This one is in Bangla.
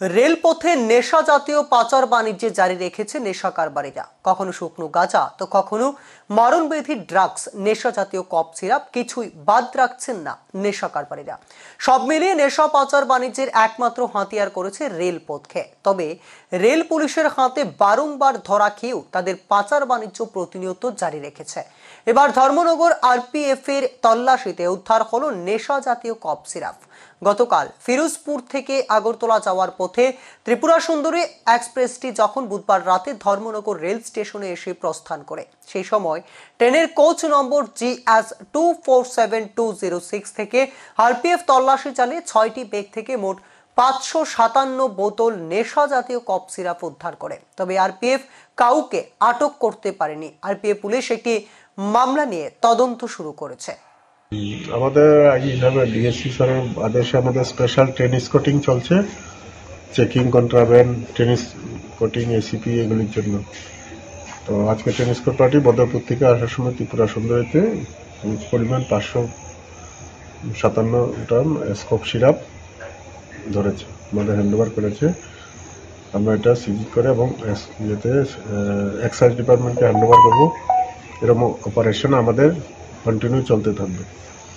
রেলপথে নেশা জাতীয় পাচার বাণিজ্যে জারি রেখেছে নেশা কারবারিরা। কখনো শুকনো গাঁজা তো কখনো মরণবেধি ড্রাগস, নেশা জাতীয় কফ সিরাপ, কিছুই বাদ রাখছেন না নেশা কারবারিরা। সব মিলিয়ে নেশা পাচার বাণিজ্যের একমাত্র হাতিয়ার করেছে রেলপথকে। তবে রেল পুলিশের হাতে বারংবার ধরা খেয়েও তাদের পাচার বাণিজ্য প্রতিনিয়ত জারি রেখেছে। এবার ধর্মনগর আরপিএফ এর তল্লাশিতে উদ্ধার হলো নেশা জাতীয় কফ সিরাপ। গতকাল ফিরোজপুর থেকে আগরতলা যাওয়ার পথে ত্রিপুরা সুন্দরী এক্সপ্রেসটি যখন বুধবার রাতে ধর্মনগর রেল স্টেশনে এসে প্রস্থান করে, সেই সময় ট্রেনের কোচ নম্বর GS247206 থেকে আরপিএফ তল্লাশি চালিয়ে 6টি ব্যাগ থেকে মোট 557 বোতল নেশা জাতীয় কফ সিরাপ উদ্ধার করে। তবে আরপিএফ কাউকে আটক করতে পারেনি। আরপিএফ পুলিশ একটি মামলা নিয়ে তদন্ত শুরু করেছে। আমাদের হিসাবে ডিএসসি স্যারের আদেশে আমাদের স্পেশাল ট্রেন স্কটিং চলছে, চেকিং, কন্ট্রাব্যান্ড, ট্রেন স্কটিং, এসিপি এগুলির জন্য। তো আজকে ট্রেন স্কট পার্টি বদরপুর থেকে আসার সময় ত্রিপুরা সুন্দরীতে পরিমাণ 557 গ্রাম স্কপ সিরাপ ধরেছে, আমাদের হ্যান্ডওভার করেছে। আমরা এটা সিজি করে এবং এক্সাইজ ডিপার্টমেন্টকে হ্যান্ডওভার করবো। এরকম অপারেশন আমাদের কন্টিনিউ চলতে থাকবে।